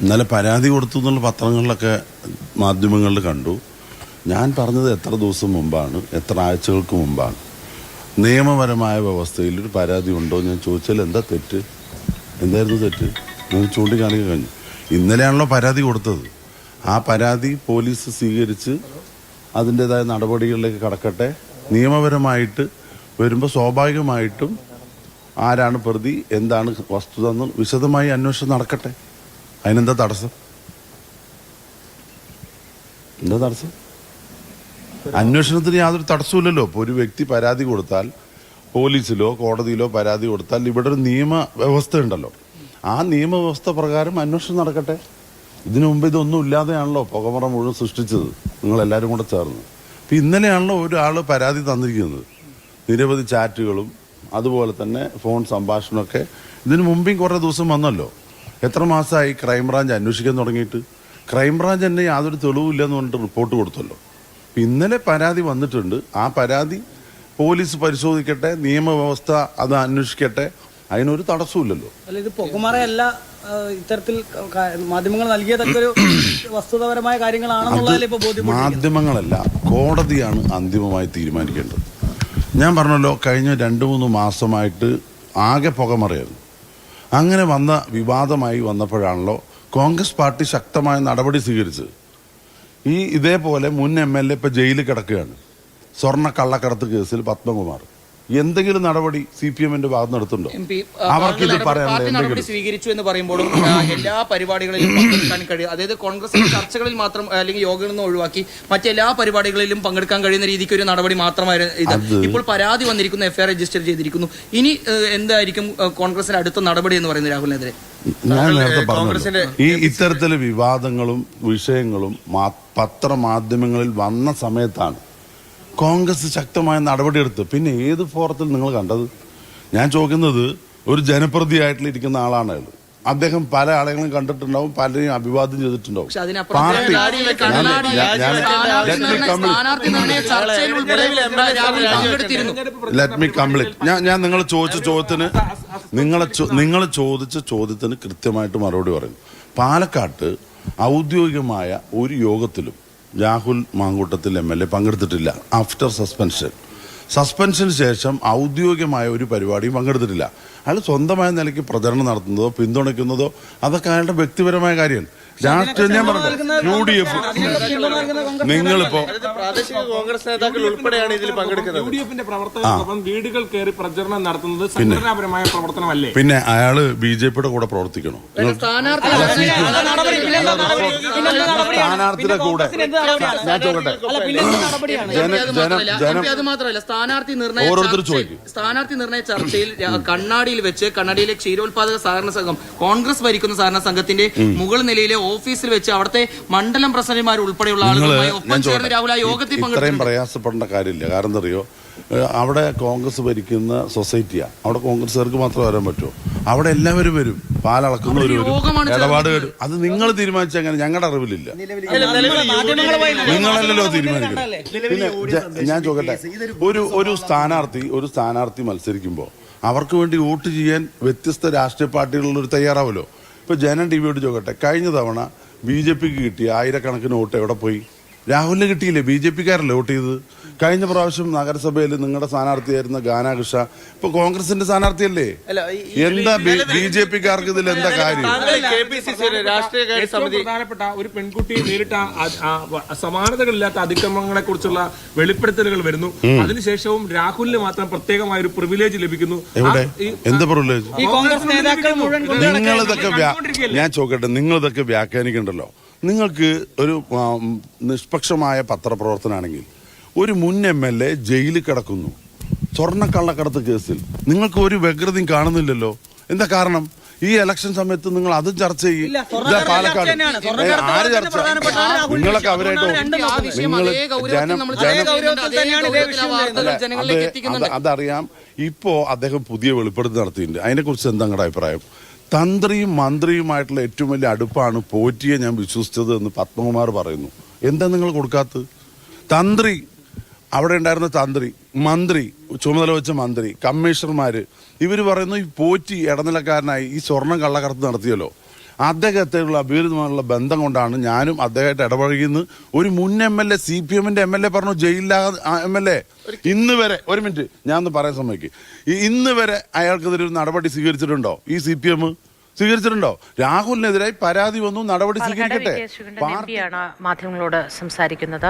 ഇന്നലെ പരാതി കൊടുത്തു എന്നുള്ള പത്രങ്ങളിലൊക്കെ മാധ്യമങ്ങളിൽ കണ്ടു. ഞാൻ പറഞ്ഞത് എത്ര ദിവസം മുമ്പാണ്, എത്ര ആഴ്ചകൾക്ക് മുമ്പാണ്. നിയമപരമായ വ്യവസ്ഥയിൽ ഒരു പരാതി ഉണ്ടോ ഞാൻ ചോദിച്ചാൽ എന്താ തെറ്റ്, എന്തായിരുന്നു തെറ്റ് നമുക്ക് ചൂണ്ടിക്കാണിക്കാൻ കഴിഞ്ഞു. ഇന്നലെയാണല്ലോ പരാതി കൊടുത്തത്. ആ പരാതി പോലീസ് സ്വീകരിച്ച് അതിൻ്റെതായ നടപടികളിലേക്ക് കടക്കട്ടെ. നിയമപരമായിട്ട് വരുമ്പോൾ സ്വാഭാവികമായിട്ടും ആരാണ് പ്രതി, എന്താണ് വസ്തുത എന്ന് വിശദമായി അന്വേഷണം നടക്കട്ടെ. അതിനെന്താ തടസ്സം? എന്താ തടസ്സം? അന്വേഷണത്തിന് യാതൊരു തടസ്സമില്ലല്ലോ. ഇപ്പോൾ ഒരു വ്യക്തി പരാതി കൊടുത്താൽ പോലീസിലോ കോടതിയിലോ പരാതി കൊടുത്താൽ ഇവിടെ ഒരു നിയമ വ്യവസ്ഥ ഉണ്ടല്ലോ. ആ നിയമവ്യവസ്ഥ പ്രകാരം അന്വേഷണം നടക്കട്ടെ. ഇതിനു മുമ്പ് ഇതൊന്നും ഇല്ലാതെയാണല്ലോ പുകമറ മുഴുവൻ സൃഷ്ടിച്ചത് നിങ്ങളെല്ലാവരും കൂടെ ചേർന്ന്. ഇപ്പം ഇന്നലെയാണല്ലോ ഒരാൾ പരാതി തന്നിരിക്കുന്നത്. നിരവധി ചാറ്റുകളും അതുപോലെ തന്നെ ഫോൺ സംഭാഷണമൊക്കെ ഇതിനു മുമ്പേയും കുറേ ദിവസം വന്നല്ലോ. എത്ര മാസമായി ക്രൈംബ്രാഞ്ച് അന്വേഷിക്കാൻ തുടങ്ങിയിട്ട്? ക്രൈംബ്രാഞ്ച് തന്നെ യാതൊരു തെളിവില്ലെന്ന് പറഞ്ഞിട്ട് റിപ്പോർട്ട് കൊടുത്തല്ലോ. ഇന്നലെ പരാതി വന്നിട്ടുണ്ട്. ആ പരാതി പോലീസ് പരിശോധിക്കട്ടെ, നിയമവ്യവസ്ഥ അത് അന്വേഷിക്കട്ടെ. അതിനൊരു തടസ്സമില്ലല്ലോ. അല്ല, ഇത് പൊക്കുമറയല്ല, ഇത്തരത്തിൽ മാധ്യമങ്ങൾ നൽകിയതൊക്കെ ഒരു വസ്തുതാപരമായ കാര്യങ്ങളാണെന്നുള്ളതിൽ ഇപ്പോൾ ബോധ്യപ്പെട്ടു. മാധ്യമങ്ങളല്ല, കോടതിയാണ് അന്തിമമായി തീരുമാനിക്കേണ്ടത്. ഞാൻ പറഞ്ഞല്ലോ, കഴിഞ്ഞ 2-3 മാസമായിട്ട് ആകെ പുകമറയായിരുന്നു. അങ്ങനെ വന്ന വിവാദമായി വന്നപ്പോഴാണല്ലോ കോൺഗ്രസ് പാർട്ടി ശക്തമായ നടപടി സ്വീകരിച്ചത്. ഇതേപോലെ മുൻ MLA ഇപ്പൊ ജയിലിൽ കിടക്കുകയാണ്. സ്വർണ്ണ കള്ളക്കടത്ത് കേസിൽ പത്മകുമാർ. എന്തെങ്കിലും നടപടി CPM-ന്റെ ഭാഗത്ത് നടത്തുന്നുണ്ടോ? അവർക്ക് ഇത് പറയാൻ സ്വീകരിച്ചു എന്ന് പറയുമ്പോഴും എല്ലാ പരിപാടികളിലും പങ്കെടുക്കാൻ കഴിയും. അതായത് കോൺഗ്രസ് ചർച്ചകളിൽ മാത്രം അല്ലെങ്കിൽ യോഗങ്ങളിൽ നിന്ന് ഒഴിവാക്കി മറ്റെല്ലാ പരിപാടികളിലും പങ്കെടുക്കാൻ കഴിയുന്ന രീതിക്ക് ഒരു നടപടി മാത്രമായിരുന്നു ഇത്. ഇപ്പോൾ പരാതി വന്നിരിക്കുന്നു, FIR രജിസ്റ്റർ ചെയ്തിരിക്കുന്നു. ഇനി എന്തായിരിക്കും കോൺഗ്രസിന്റെ അടുത്ത നടപടി എന്ന് പറയുന്നത് രാഹുലിനെതിരെ? ഞാൻ നേരത്തെ പറഞ്ഞു, ഇത്തരത്തിലെ വിവാദങ്ങളും വിഷയങ്ങളും പത്രമാധ്യമങ്ങളിൽ വന്ന സമയത്താണ് കോൺഗ്രസ് ശക്തമായ നടപടിയെടുത്ത്. പിന്നെ ഏത് ഫോറത്തിൽ നിങ്ങൾ കണ്ടത്? ഞാൻ ചോദിക്കുന്നത്, ഒരു ജനപ്രതിയായിട്ടുള്ള ഇരിക്കുന്ന ആളാണ് അയാൾ. അദ്ദേഹം പല ആളുകളും കണ്ടിട്ടുണ്ടാവും, പലരെയും അഭിവാദ്യം ചെയ്തിട്ടുണ്ടാവും. Party let me complete. ഞാൻ നിങ്ങൾ ചോദിച്ച ചോദ്യത്തിന് നിങ്ങൾ ചോദിച്ച ചോദ്യത്തിന് കൃത്യമായിട്ട് മറുപടി പറയുന്നു. പാലക്കാട്ട് ഔദ്യോഗികമായ ഒരു യോഗത്തിലും രാഹുൽ മാങ്കൂട്ടത്തിൽ MLA പങ്കെടുത്തിട്ടില്ല. ആഫ്റ്റർ സസ്പെൻഷന് ശേഷം ഔദ്യോഗികമായ ഒരു പരിപാടിയും പങ്കെടുത്തിട്ടില്ല. അയാൾ സ്വന്തമായ നിലയ്ക്ക് പ്രചരണം നടത്തുന്നതോ പിന്തുണയ്ക്കുന്നതോ അതൊക്കെ അയാളുടെ വ്യക്തിപരമായ കാര്യമാണ്. രാഷ്ട്രീയം ഞാൻ പറഞ്ഞു, UDF നിങ്ങളിപ്പോ പ്രാദേശിക കോൺഗ്രസ് നേതാക്കൾ ഉൾപ്പെടെയാണ് ഇതിൽ പങ്കെടുക്കുന്നത്. UDF-ന്റെ പ്രവർത്തകർക്കൊപ്പം വീടുകൾ കയറി പ്രചരണം നടത്തുന്നത് സംഘടനാപരമായ പ്രവർത്തനമല്ലേ? പിന്നെ അയാള് BJP-യുടെ കൂടെ പ്രവർത്തിക്കണോ? സ്ഥാനാർത്ഥിയുടെ കൂടെ ഞാൻ ചോദിക്കട്ടെ, സ്ഥാനാർത്ഥി നിർണയ ചർച്ചയിൽ കണ്ണാടിയിൽ വെച്ച് കണ്ണാടിയിലെ ക്ഷീരോത്പാദക സഹകരണ സംഘം, കോൺഗ്രസ് ഭരിക്കുന്ന സഹകരണ സംഘത്തിന്റെ മുകൾ നിലയിലെ ഓഫീസിൽ വെച്ച് അവിടുത്തെ മണ്ഡലം പ്രസിഡന്റുമാർ ഉൾപ്പെടെയുള്ള ആളുകളുമായി ഒപ്പം ചേർന്ന് രാഹുൽ ആ യോഗത്തിൽ ഇത്രയും പ്രയാസപ്പെടേണ്ട കാര്യമില്ല. കാരണം എന്താ അറിയോ, അവിടെ കോൺഗ്രസ് ഭരിക്കുന്ന സൊസൈറ്റിയാണ്. അവിടെ കോൺഗ്രസ്സുകാർക്ക് മാത്രം വരാൻ പറ്റുമോ? അവിടെ എല്ലാവരും വരും, പാലളക്കുന്നവർ വരും, ഇടപാട് വരും. അത് നിങ്ങൾ തീരുമാനിച്ചങ്ങനെ ഞങ്ങളുടെ അറിവിലില്ല. നിങ്ങളല്ലല്ലോ തീരുമാനിക്കുന്നത്. പിന്നെ ഞാൻ ചോദിക്കട്ടെ, ഒരു സ്ഥാനാർത്ഥി മത്സരിക്കുമ്പോൾ അവർക്ക് വേണ്ടി വോട്ട് ചെയ്യാൻ വ്യത്യസ്ത രാഷ്ട്രീയ പാർട്ടികളുള്ളവർ തയ്യാറാവുമല്ലോ. ഇപ്പൊ ജനം ടിവിയോട് ചോദിക്കട്ടെ, കഴിഞ്ഞ തവണ BJP-ക്ക് കിട്ടിയ 1000-കണക്കിന് വോട്ട് എവിടെ പോയി? രാഹുലിന് കിട്ടിയില്ലേ? BJP-ക്കാരല്ലേ വോട്ട് ചെയ്തത്? കഴിഞ്ഞ പ്രാവശ്യം നഗരസഭയിൽ നിങ്ങളുടെ സ്ഥാനാർത്ഥിയായിരുന്ന ഗാനാകൃഷ ഇപ്പൊ കോൺഗ്രസിന്റെ സ്ഥാനാർത്ഥിയല്ലേ? എന്താ BJP-ക്കാർക്ക് ഇതിൽ എന്താ കാര്യം? പ്രധാനപ്പെട്ട ഒരു പെൺകുട്ടിയെ നേരിട്ട സമാനതകളില്ലാത്ത അതിക്രമങ്ങളെ കുറിച്ചുള്ള വെളിപ്പെടുത്തലുകൾ വരുന്നു. അതിനുശേഷവും രാഹുലിന് മാത്രം പ്രത്യേകമായ ഒരു പ്രിവിലേജ് ലഭിക്കുന്നു. എവിടെ? എന്ത് പ്രിവിലേജ്? നിങ്ങളിതൊക്കെ ഞാൻ ചോദിക്കട്ടെ, നിങ്ങളിതൊക്കെ വ്യാഖ്യാനിക്കണ്ടല്ലോ. നിങ്ങൾക്ക് ഒരു നിഷ്പക്ഷമായ പത്രപ്രവർത്തനാണെങ്കിൽ ഒരു മുൻ MLA ജയിലിൽ കിടക്കുന്നു സ്വർണ്ണക്കള്ളക്കടത്ത് കേസിൽ, നിങ്ങൾക്ക് ഒരു വ്യഗ്രതയും കാണുന്നില്ലല്ലോ. എന്താ കാരണം? ഈ ഇലക്ഷൻ സമയത്ത് നിങ്ങൾ അതും ചർച്ച ചെയ്യും. പാലക്കാട് ആര് ചർച്ച? നിങ്ങളൊക്കെ അവരായിട്ട് അതറിയാം. ഇപ്പോ അദ്ദേഹം പുതിയ വെളിപ്പെടുത്തൽ നടത്തിയിട്ടുണ്ട്. അതിനെക്കുറിച്ച് എന്താ നിങ്ങളുടെ അഭിപ്രായം? തന്ത്രിയും മന്ത്രിയുമായിട്ടുള്ള ഏറ്റവും വലിയ അടുപ്പാണ് പോറ്റിയെ ഞാൻ വിശ്വസിച്ചത് എന്ന് പത്മകുമാർ പറയുന്നു. എന്താ നിങ്ങൾ കൊടുക്കാത്തത്? തന്ത്രി, അവിടെ ഉണ്ടായിരുന്ന തന്ത്രി, മന്ത്രി, ചുമതല വെച്ച മന്ത്രി, കമ്മീഷണർമാര്, ഇവർ പറയുന്നു ഈ പോറ്റി ഇടനിലക്കാരനായി ഈ സ്വർണം കള്ളക്കടത്ത് നടത്തിയല്ലോ, അദ്ദേഹത്തോടുള്ള അഭിവൃദ്ധമായുള്ള ബന്ധം കൊണ്ടാണ് ഞാനും അദ്ദേഹത്തെ ഇടപഴകിയെന്ന് ഒരു മുൻ MLA CPM MLA പറഞ്ഞു. ജയിലിലാ MLA ഇന്ന് വരെ, ഒരു മിനിറ്റ് ഞാൻ ഒന്ന് പറയാൻ സമ്മതിക്ക്, ഇന്ന് വരെ അയാൾക്കെതിരെ ഒരു നടപടി സ്വീകരിച്ചിട്ടുണ്ടോ ഈ CPM? സ്വീകരിച്ചിട്ടുണ്ടോ? രാഹുലിനെതിരായി പരാതി വന്നു, നടപടി സ്വീകരിക്കട്ടെ. മാധ്യമങ്ങളോട് സംസാരിക്കുന്നത്.